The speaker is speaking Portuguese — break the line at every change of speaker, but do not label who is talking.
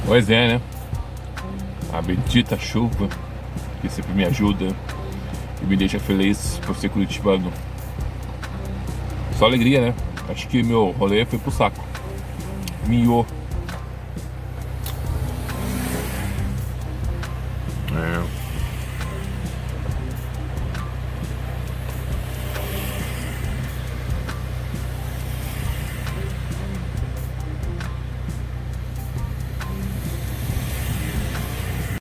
Pois é, né? A bendita chuva que sempre me ajuda e me deixa feliz por ser curitibano. Só alegria, né? Acho que meu rolê foi pro saco. Miou.